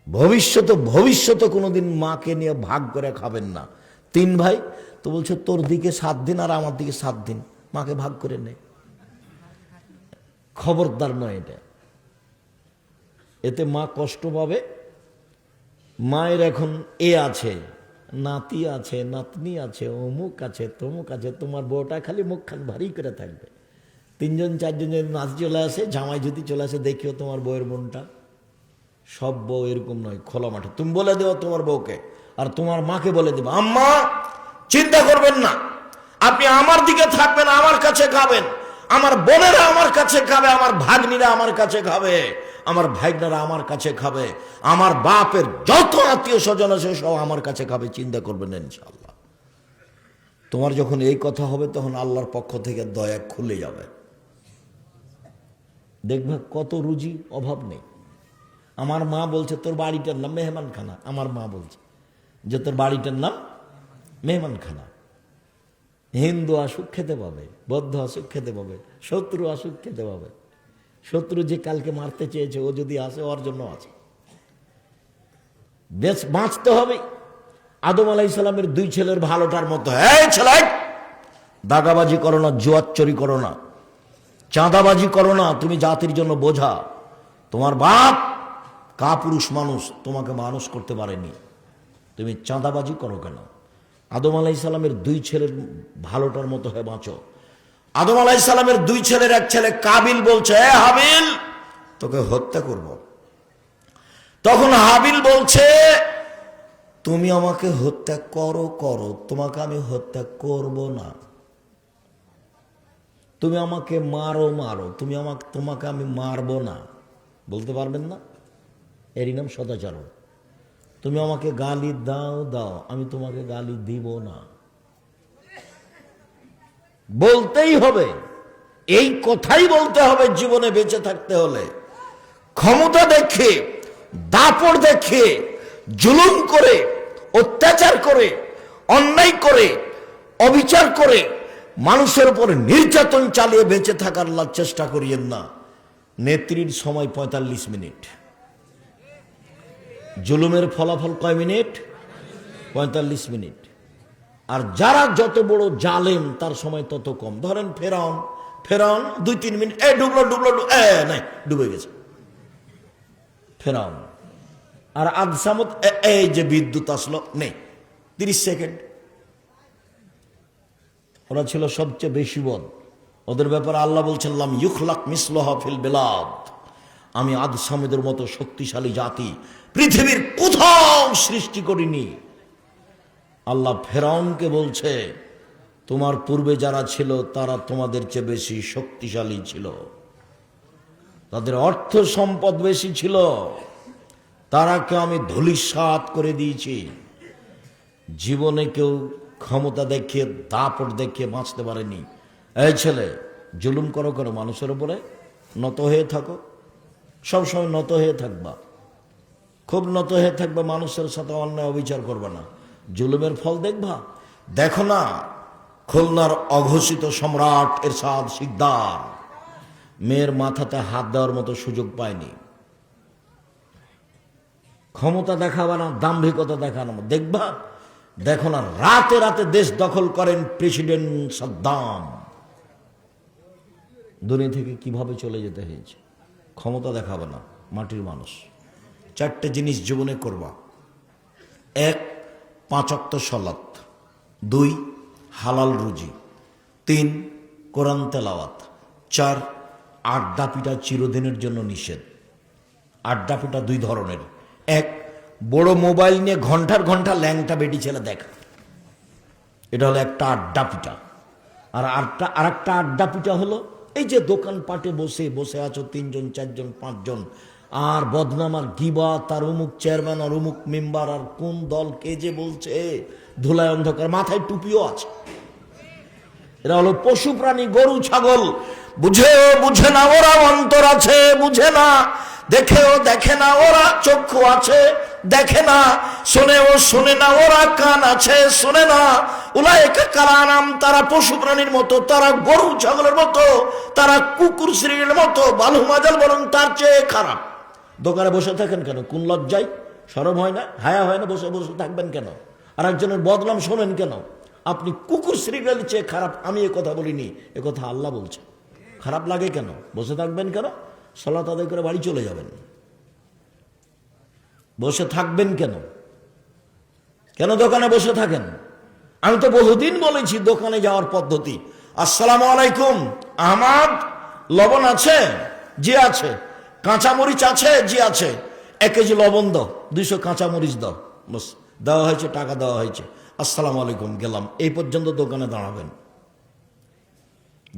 ভবিষ্যতে কোনোদিন মাকে নিয়ে ভাগ করে খাবেন না। 3 ভাই তো বলছে তোর দিকে 7 দিন আর আমার দিকে 7 দিন, মাকে ভাগ করে নে। খবরদার নয় এটা, এতে মা কষ্ট পাবে। মায়ের এখন আছে, নাতি আছে, নাতনি আছে, অমুক আছে, তমুক আছে, তোমার বউটা খালি মুখখান ভারী করে থাকবে। 3জন 4জন যদি নাতি চলে আসে, জামাই যদি চলে আসে, দেখিও তোমার বউয়ের মনটা। সব বউ এরকম নয়, খোলা মাঠে তুমি বলে দেবো তোমার বউকে, আর তোমার মাকে বলে দেবো, আম্মা চিন্তা করবেন না, আপনি আমার দিকে থাকবেন, আমার কাছে খাবেন, আমার বোনেরা আমার কাছে খাবে, আমার ভাগ্নিরা আমার কাছে খাবে, আমার ভাইগনারা আমার কাছে খাবে, আমার বাপের যত আত্মীয় স্বজন আছে সব আমার কাছে খাবে, চিন্তা করবেন না ইনশাআল্লাহ। তোমার যখন এই কথা হবে তখন আল্লাহর পক্ষ থেকে দয়া খুলে যাবে, দেখবে কত রুজি, অভাব নেই। আমার মা বলছে তোর বাড়িটার নাম মেহমানখানা, আমার মা বলছে যে তোর বাড়িটার নাম মেহমানখানা। হিন্দু আসুক খেতে পাবে, বৌদ্ধ আসুক খেতে পাবে, শত্রু আসুক খেতে পাবে। শত্রু যে কালকে মারতে চেয়েছে ও যদি আসে, ওর জন্য আছে। বেশ বাঁচতে হবে। আদম আলাইহিস সালামের 2 ছেলের ভালোটার মতো, এই ছেলে দাগাবাজি করো না, জুয়াচ্চরি করো না, চাঁদাবাজি করো না, তুমি জাতির জন্য বোঝা। তোমার বাপ কাপুরুষ মানুষ, তোমাকে মানুষ করতে পারেনি, তুমি চাঁদাবাজি করো কেন? আদম আলাইহিস সালামের 2 ছেলের ভালোটার মতো হয়ে বাঁচো। আদম আলাইহিস সালামের 2 ছেলের এক ছেলে কাবিল বলছে, এ হাবিল তোকে হত্যা করব। তখন হাবিল বলছে, তুমি আমাকে হত্যা করো, তোমাকে আমি হত্যা করব না। তুমি আমাকে মারো, তোমাকে আমি মারবো না, বলতে পারবেন না? এরই নাম সদাচরণ। তুমি আমাকে গালি দাও, আমি তোমাকে গালি দিব না। বলতেই হবে, এই কথাই বলতে হবে জীবনে বেঁচে থাকতে হলে। ক্ষমতা দেখে, দাপট দেখে, জুলুম করে, অত্যাচার করে, অন্যায় করে, অবিচার করে, মানুষের উপর নির্যাতন চালিয়ে বেঁচে থাকার চেষ্টা করিয়েন না। নেত্রীর সময় 45 মিনিট, জুলুমের ফলাফল কয় মিনিট? 45 মিনিট। আর যারা যত বড় জালেম তার সময় তত কম। ধরেন ফেরাউন 2-3 মিনিট, ডুবলো, নাই ডুবে গেছে ফেরাউন। আর আদসামত এই যে বিদ্যুৎ আসলো, নেই 30 সেকেন্ড। ওরা ছিল সবচেয়ে বেশি বদ। ওদের ব্যাপারে আল্লাহ বলছেন, লাম ইউখলাক মিসলুহা ফিল বিলাদ, আমি আদসামদের মতো শক্তিশালী জাতি পৃথিবীর কোথাও সৃষ্টি করিনি। আল্লাহ ফেরাউনকে বলছে, তোমার পূর্বে যারা ছিল তারা তোমাদের চেয়ে বেশি শক্তিশালী ছিল, তাদের অর্থ সম্পদ বেশি ছিল, তারাকে আমি ধূলিসাৎ করে দিয়েছি। জীবনে কেউ ক্ষমতা দেখিয়ে, দাপট দেখিয়ে বাঁচতে পারেনি। এই ছেলে, জুলুম করো মানুষের উপরে, নত হয়ে থাকো, সবসময় নত হয়ে থাকবা, খুব নত হয়ে থাকবে, মানুষের সাথে অন্যায় অবিচার করবে না। জুলুমের ফল দেখবা। দেখো না, খুলনার অঘোষিত সম্রাট এরশাদ শিকদার মেয়ের মাথাতে হাত দেওয়ার মতো সুযোগ পায়নি। ক্ষমতা দেখাবা না, দাম্ভিকতা দেখানো দেখবা। দেখো না, রাতে রাতে দেশ দখল করেন প্রেসিডেন্ট সাদ্দাম, দুনিয়া থেকে কিভাবে চলে যেতে হয়েছে। ক্ষমতা দেখাবে না, মাটির মানুষ। 4টে জিনিস জীবনে করবা। 1, 5 ওয়াক্ত সালাত, 2, হালাল রুজি, 3, কোরআন তেলাওয়াত, 4, আড্ডা পিটা চিরদিনের জন্য নিষেধ। আড্ডা পিটা 2 ধরনের। 1, বড় মোবাইল নিয়ে ঘন্টার ঘন্টা ল্যাংটা বেটি ছেলে দেখা, এটা হলো একটা আড্ডা পিটা। আর একটা আড্ডা পিটা হলো এই যে দোকানপাটে বসে বসে আছো 3 জন 4 জন 5 জন, আর বদনাম আর গিবত, তার অমুক চেয়ারম্যান আর অমুক মেম্বার, আর কোন দল কে যে বলছে, ধুলায় অন্ধকার, মাথায় টুপিও আছে। এরা হলো পশু প্রাণী, গরু ছাগল। বুঝে না ওরা অন্তর আছে, বুঝে না, দেখেও দেখে না ওরা চক্ষু আছে, দেখে না, শোনে না ওরা কান আছে, শোনে না। উলাইকা কালানাম, তারা পশু প্রাণীর মতো, তারা গরু ছাগলের মতো, তারা কুকুর শ্রেণীর মতো, বালু মাজাল বরং তার চেয়ে খারাপ। দোকানে বসে থাকেন কেন? কোন লজ্জায়? শরম হয় না, হায়া হয় না? বসে বসে থাকবেন কেন? আর একজনের বদনাম শোনেন কেন? আপনি কুকুর শ্রীগালের চেয়ে খারাপ, আমি এ কথা বলিনি, এ কথা আল্লাহ বলছে। খারাপ লাগে কেন? বসে থাকবেন কেন? সালাত আদায় করে বাড়ি চলে যাবেন। বসে থাকবেন কেন? কেন দোকানে বসে থাকেন? আমি তো বহুদিন বলেছি দোকানে যাওয়ার পদ্ধতি। আসসালামু আলাইকুম, আহমদ, লবণ আছে? জি আছে। কাঁচামরিচ আছে? জি আছে। 1 কেজি লবণ দাও, 200 কাঁচামরিচ দাও। বস, দেওয়া হয়েছে, টাকা দেওয়া হয়েছে, আসসালামু আলাইকুম, গেলাম। এই পর্যন্ত দোকানে দাঁড়াবেন।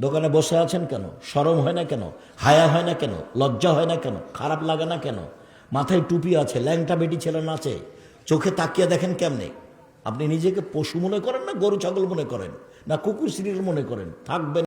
দোকানে বসে আছেন কেন? শরম হয় না কেন? হায়া হয় না কেন? লজ্জা হয় না কেন? খারাপ লাগে না কেন? মাথায় টুপি আছে, ল্যাংটা বেটি ছেলে নাচে, চোখে তাকিয়ে দেখেন কেমনে? আপনি নিজেকে পশু মনে করেন, না গরু ছাগল মনে করেন, না কুকুর শ্রীল মনে করেন? থাকবেন।